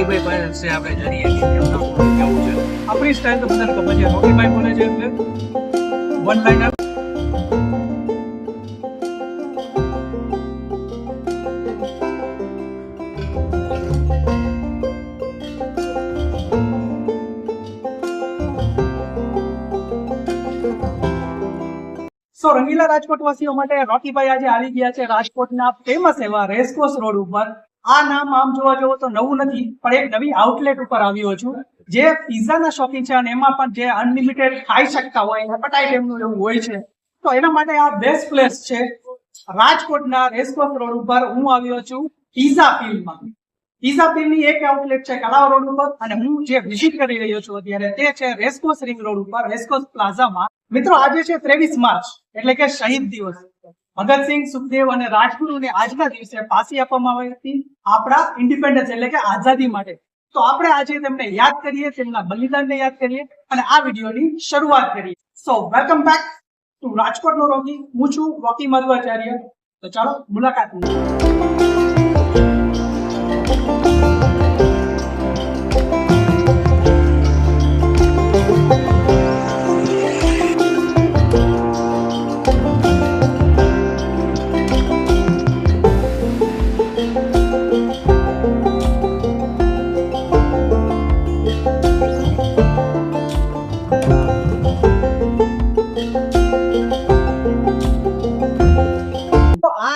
ભાઈ પાસે આપણે જરીએ કેવું છે આપણી સ્ટાઇલ તો બધાને ખબર છે રોકીભાઈ બોલે છે એટલે વન લાઇનર સો રંગીલા રાજકોટ વાસીઓ માટે રોકીભાઈ આજે આવી ગયા છે રાજકોટના ફેમસ એવા રેસકોર્સ રોડ ઉપર. આ નામ આમ જોવા જવો તો નવું નથી, પણ એક નવી આઉટલેટ ઉપર આવ્યો છું જે પિઝાના શોખીન છે અને એમાં પણ જે અનલિમિટેડ ખાઈ શકતા હોય એપેટાઇટ એમનું એવું હોય છે. તો એના માટે આ બેસ્ટ પ્લેસ છે રાજકોટના રેસકોર્સ રોડ ઉપર. હું આવ્યો છું પિઝા ફિલ્ડમાં. પિઝા ફિલ્ડની એક આઉટલેટ છે કલાવ રોડ ઉપર અને હું જે વિઝિટ કરી રહ્યો છું અત્યારે તે છે રેસકોર્સ રિંગ રોડ ઉપર રેસકોર્સ પ્લાઝામાં. મિત્રો આજે છે 23 માર્ચ એટલે કે શહીદ દિવસ. ભગતસિંહ, સુખદેવ અને રાજગુરુને આજના દિવસે ફાંસી આપવામાં આવી હતી આપણા ઇન્ડિપેન્ડન્સ એટલે કે આઝાદી માટે. તો આપણે આજે તેમને યાદ કરીએ, તેમના બલિદાનને યાદ કરીએ અને આ વિડીયોની શરૂઆત કરીએ. સો વેલકમ બેક ટુ રાજકોટનો રોકી. હું છું રોકી મધ્વાચાર્ય. તો ચાલો મુલાકાત લઈએ.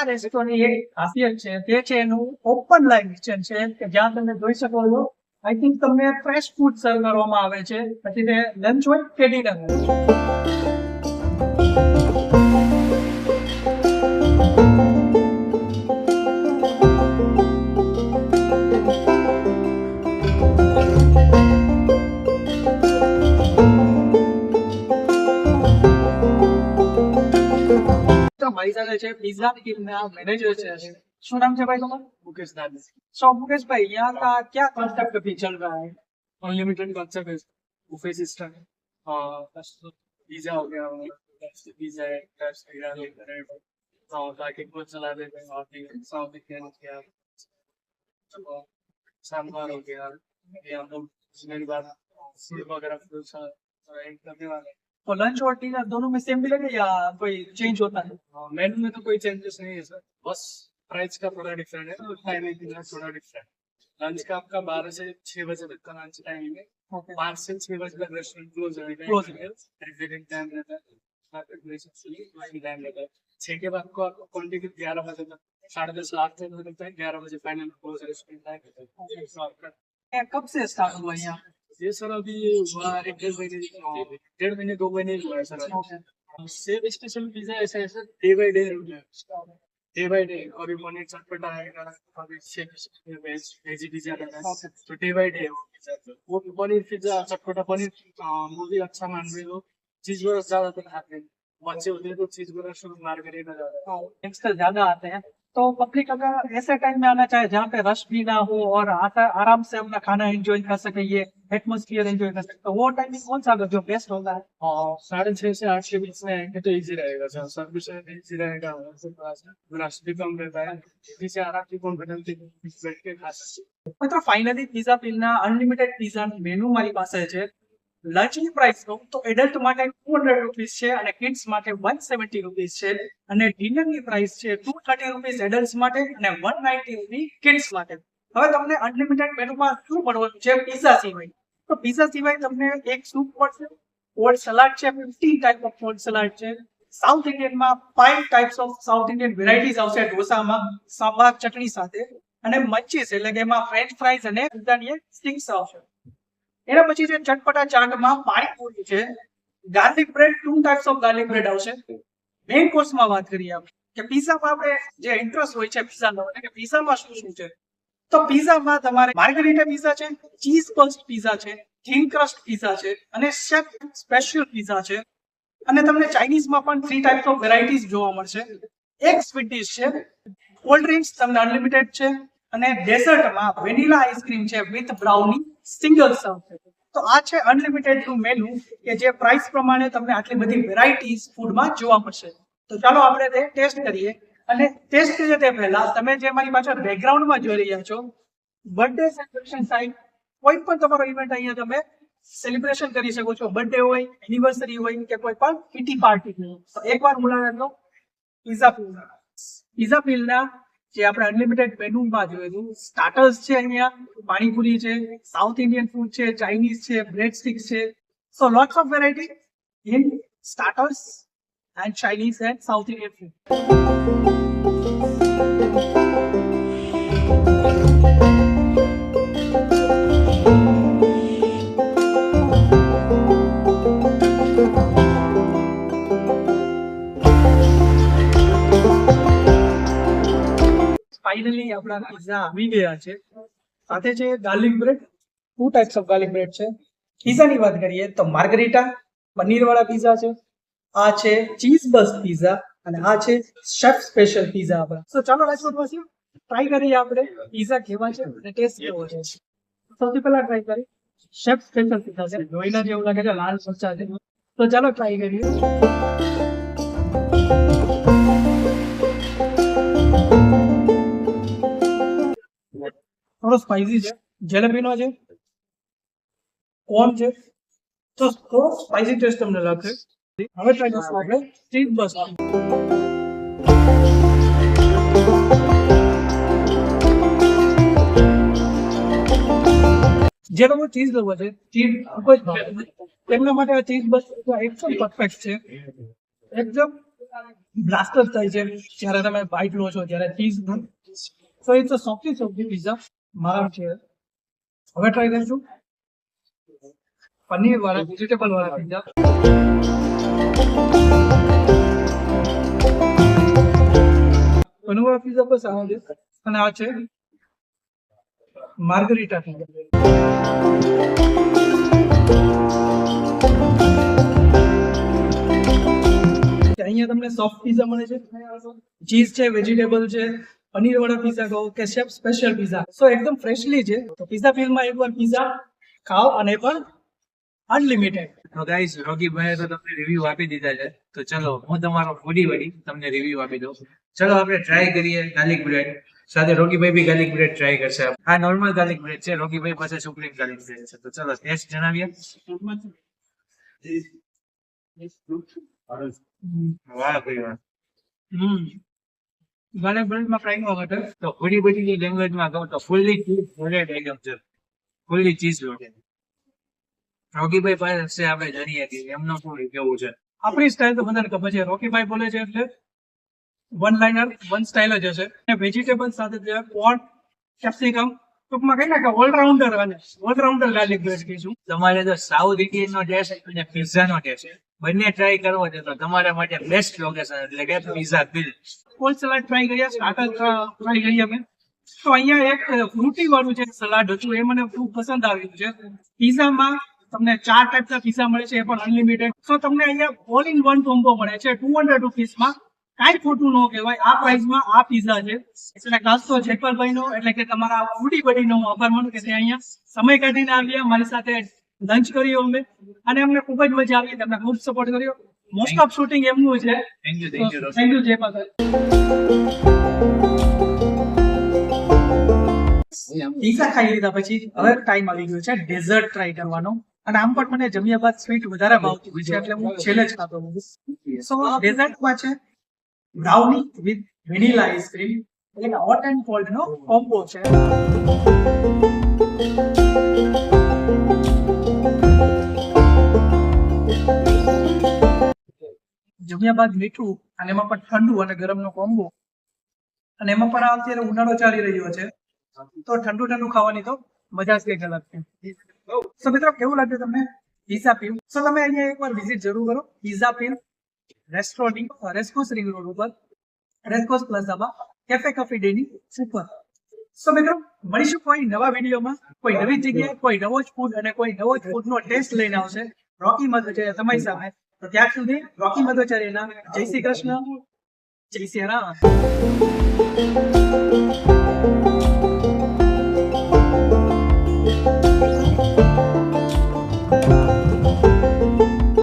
રેસ્ટોરન્ટની એક ખાસિયત છે તે છે એનું ઓપન લાઈન કિચન છે કે જ્યાં તમે જોઈ શકો છો આઈ થિંક તમને ફ્રેશ ફૂડ સર્વ કરવામાં આવે છે, પછી તે લંચ હોય કે ડિનર હોય. મારી સાથે છે પિઝા ટીમના मैनेजर છે. શું नाम है भाई तुम्हारा? मुकेश दादी. सो मुकेश भाई यहाँ का क्या कॉन्सेप्ट अभी चल रहा है? अनलिमिटेड कॉन्सेप्ट है, बुफे सिस्टम है. पिज्जा हो गया, पिज्जा है, ताकि कुछ चला देते हैं और साउथ इंडियन हो गया, सांभर हो गया, या तो मेरी बात फूड वगैरह फ्रूट्स करने वाले. तो लंच और डिनर दोनों में सेम मिलेगा या कोई चेंज होता है? मेनू में तो कोई चेंजेस नहीं है सर, बस प्राइस का थोड़ा डिफरेंट है और टाइमिंग का थोड़ा डिफरेंट. लंच का आपका 12 से 6 बजे तक का लंच टाइम है. 5 से 6 बजे तक रेस्टोरेंट क्लोज है. एग्जिटिंग टाइम रहता है, टाइम रहता है. 6 के बाद को आपको क्वांटिटी 11 बजे तक 10:30 लास्ट तक हो सकता है. 11 बजे फाइनल क्लोज रेस्टोरेंट टाइम. कब से स्टार्ट हुआ यहाँ? ये सर अभी हुआ 1.5 महीने 2 महीने हुआ है सर. सेव स्पेशल पिज्जा ऐसा है सर, डे बाय डे अभी पनीर चटपटा आएगा, अभी वेजी पिज्जा रहता है तो डे बाय डे वो पनीर पिज्जा चटपटा पनीर वो भी अच्छा मान रहे हो. चीज बर्गर ज्यादातर खाते हैं बच्चे होते हैं तो चीज बर्गर शुरू मार्गरेटा ज्यादा यंगस्टर ज्यादा आते हैं. तो पब्लिक अगर ऐसे टाइम में आना चाहे जहाँ पे रश भी ना हो और आराम से अपना खाना एंजॉय कर सके, ये एटमोस्फियर एंजॉय कर सके, तो वो टाइमिंग कौन सा जो बेस्ट होता है? 6:30 से 8 के बीच में आएंगे तो इजी रहेगा सर. सर्विस इजी रहेगा, रश भी कम रहता है, इसी से आराम से कॉन्फिडेंस बैठ के खा सकते. મિત્રો ફાઇનલી પિઝા ફિલ્ડના અનલિમિટેડ પિઝાનું મેનુ મારી પાસે છે. લંચની પ્રાઇસ કહું તો એડલ્ટ માટે 200 રૂપીસ છે અને કિડ્સ માટે 170 રૂપીસ છે અને ડિનરની પ્રાઇસ છે 230 રૂપીસ એડલ્ટ્સ માટે અને 190 રૂપીસ કિડ્સ માટે. હવે તમને અનલિમિટેડ મેનુમાં શું મળવાનું છે પિઝા સિવાય? તો પિઝા સિવાય તમને એક સૂપ મળશે, કોલ્ડ સલાડ છે, 15 ટાઈપ ઓફ કોલ્ડ સલાડ છે. સાઉથ ઇન્ડિયનમાં 5 types of south Indian varieties આવશે ઢોસામાં સાંભાર ચટણી સાથે, અને મંચીસ એટલે કે એમાં ફ્રેન્ચ ફ્રાઈઝ અને પિઝાની સ્ટિંગ્સ આવશે. એના પછી છે ચટપટા ચાટમાં પાણીપુરી છે, garlic bread 2 types of garlic bread આવશે. મેઇન કોર્સમાં વાત કરીએ આપણે કે પિઝામાં આપણે જે ઇન્ટરેસ્ટ હોય છે પિઝાનો એટલે કે પિઝામાં શું શું છે, તો પિઝામાં તમારે માર્ગરીટા પિઝા છે, ચીઝ બર્સ્ટ પિઝા છે, થીન ક્રસ્ટ પિઝા છે અને શેફ સ્પેશિયલ પિઝા છે. અને તમને ચાઇનીઝમાં પણ 3 ટાઈપ્સ ઓફ વેરાયટીઝ જોવા મળશે. એક સ્વીટ ડિશ છે, કોલ્ડ ડ્રિંક્સ તમને અનલિમિટેડ છે અને ડેઝર્ટમાં વેનીલા આઈસ્ક્રીમ છે વિથ બ્રાઉની સિંગલ સર્વ છે. તો આ છે અનલિમિટેડ નું મેનુ કે જે પ્રાઇસ પ્રમાણે તમને આટલી બધી વેરાયટીઝ ફૂડમાં જોવા મળશે. તો ચાલો આપણે તે ટેસ્ટ કરીએ. અને ટેસ્ટ કરીએ તે પહેલા તમે જે મારી પાછળ બેકગ્રાઉન્ડમાં જોઈ રહ્યા છો બર્થડે સેલિબ્રેશન ટાઈમ કોઈ પણ તમારો ઇવેન્ટ અહીંયા તમે સેલિબ્રેશન કરી શકો છો. બર્થડે હોય, એનિવર્સરી હોય કે કોઈ પણ કિટી પાર્ટી. તો એકવાર મુલાકાત લો પિઝા પીલના જે આપણે અનલિમિટેડ મેનુમાં જોયું સ્ટાર્ટર્સ છે, અહીંયા પાણીપુરી છે, સાઉથ ઇન્ડિયન ફૂડ છે, ચાઇનીઝ છે, બ્રેડ સ્ટિક્સ છે. So lots of variety in starters and Chinese and south Indian food. Finally આપણા પિઝા આવી ગયા છે. સાથે છે garlic bread. 2 types of garlic bread છે. પિઝાની વાત કરીએ તો માર્ગરીટા પનીર વાળા પિઝા છે, આ છે ચીઝ બસ્ટ પિઝા અને આ છે શેફ સ્પેશિયલ પિઝા આપણા. તો ચાલો રાજકોટવાસીઓ ટ્રાય કરીએ આપણે પિઝા કેવા છે અને ટેસ્ટ કેવો છે. સૌથી પહેલા ટ્રાય કરીએ શેફ સ્પેશિયલ પિઝા છે. જોઈને જેવું લાગે છે લાલ મરચા છે. તો ચાલો ટ્રાય કરીએ. થોડો સ્પાઇસી છે, જેલેપીનો છે, કોર્ન છે, તો થોડો સ્પાઇસી ટેસ્ટ તમને લાગશે. હવે ટ્રાય કરશું આપણે ચીઝ બસ્ટ. જે લોકો ચીઝ લવો છે, ચીઝ ખૂબ જ ભાવે તેમના માટે આ ચીઝ બસ્ટ એકદમ પરફેક્ટ છે. એકદમ બ્લાસ્ટર થાય છે જ્યારે તમે બાઇટ લો છો ત્યારે cheese. So it's a softy pizza મારા છે. હવે ટ્રાય કરીશું પનીર વાળા વેજીટેબલ વાળા પિઝા. પનીર વાળા પિઝા પર સારો છે અને આ છે માર્ગરીટા પિઝા. અહીંયા તમને સોફ્ટ પિઝા મળે છે, ચીઝ છે, વેજીટેબલ છે, પનીર વાળા પિઝા કહો કે શેફ સ્પેશિયલ પિઝા. સો એકદમ ફ્રેશલી છે. તો પિઝા ફિલ્મમાં એકવાર પિઝા ખાઓ અને પણ અનલિમિટેડ. તો ગાઈસ રોગીભાઈએ તો તમને રિવ્યુ આપી દીધા છે, તો ચલો હું તમારો ફૂડી વડી તમને રિવ્યુ આપી દઉં. ચલો આપણે ટ્રાય કરીએ ગાર્લિક બ્રેડ. સાથે રોગીભાઈ બી ગાર્લિક બ્રેડ ટ્રાય કરશે. આ નોર્મલ ગાર્લિક બ્રેડ છે, રોગીભાઈ પાસે સુપ્રીમ ગાર્લિક બ્રેડ છે. તો ચલો ટેસ્ટ જણાવીએ. વાહ ભાઈ વાહ. ગાર્લિક બ્રેડમાં ફ્રાઈંગ વખતે તો ફૂડી બડીની લેંગ્વેજમાં કહું તો ફૂલ્લી ચીઝ લોડેડ આઈટમ છે, ફૂલ્લી ચીઝ લોડેડ. રોગીભાઈ પાસે આપણે જાણીએ કે એમનો શું કેવું છે. આપણી સ્ટાઇલ તો બધાને ખબર છે. રોકીભાઈ બોલે છે એટલે વન લાઇનર વન સ્ટાઇલ જ હશે. અને વેજીટેબલ સાથે જે કોર્ન, કેપ્સિકમ, ટૂંકમાં કહીને કે ઓલરાઉન્ડર ગાર્લિક બ્રેડ કહીશું. તમારે તો સાઉથ ઇન્ડિયન નો ટેસ્ટ અને પિઝા નો ટેસ્ટ બંને ટ્રાય કરવો છે તો તમારા માટે બેસ્ટ લોકેશન એટલે કે પિઝા બિલ. ફૂલ સલાડ ટ્રાય કર્યા, સ્ટાર્ટર ટ્રાય કરી અમે. તો અહીંયા એક ફ્રૂટી વાળું જે સલાડ હતું એ મને ખૂબ પસંદ આવ્યું છે. પિઝામાં તમને 4 ટાઈપના પિઝા મળે છે, એ પણ અનલિમિટેડ. તો તમને અહીંયા ઓલ ઇન વન કોમ્બો મળે છે 200 રૂપીસમાં. કાંઈ ખોટું ન કહેવાય. આ પ્રાઇસમાં આ પિઝા છે. એટલે ખાસ તો જેકલભાઈનો એટલે કે તમારા ફૂડી બડીનો હું આભાર માનું કે તે અહીંયા સમય કાઢીને આવ્યા, મારી સાથે લંચ કર્યો અમે અને અમને ખૂબ જ મજા આવી. તમને ખૂબ સપોર્ટ કર્યો. મોસ્ટ ઓફ શૂટિંગ એમનું છે. Thank you thank you Jaipal. Pizza ખાઈ લીધા પછી હવે ટાઈમ આવી ગયો છે ડેઝર્ટ ટ્રાય કરવાનો. અને આમ પણ મને જમ્યા બાદ સ્વીટ વધારે ભાવતી હોય છે એટલે હું છેલ્લે જ ખાતો હોઉં. સો ડેઝર્ટમાં છે બ્રાઉની વિથ વેનીલા આઈસ્ક્રીમ. એટલે હોટ એન્ડ કોલ્ડ નો કોમ્બો છે. જમ્યા બાદ મીઠું અને એમાં પણ ઠંડુ અને ગરમનો કોમ્બો. અને એમાં પણ અત્યારે ઉનાળો ચાલી રહ્યો છે તો ઠંડુ ખાવાની તો મજા જ કંઈક અલગ છે. સો મિત્રો કેવું લાગ્યું તમને પિઝા પીવ? સો તમે અહીંયા એકવાર વિઝિટ જરૂર કરો પિઝા પીવ રેસ્ટોરન્ટ, રેસકોર્સ રિંગ રોડ ઉપર, રેસકોર્સ પ્લાઝામાં કેફે કોફી ડેની ઉપર. સો મિત્રો મળીશું કોઈ નવા વિડીયોમાં, કોઈ નવી જગ્યાએ, કોઈ નવો જ ફૂડ અને કોઈ નવો જ ફૂડનો ટેસ્ટ લઈને આવશે રોકી મધ્વચાર્ય તમારી સામે. તો ત્યાં સુધી રોકી મધ્વચાર્યના જય શ્રી કૃષ્ણ, જય શ્રી રામ.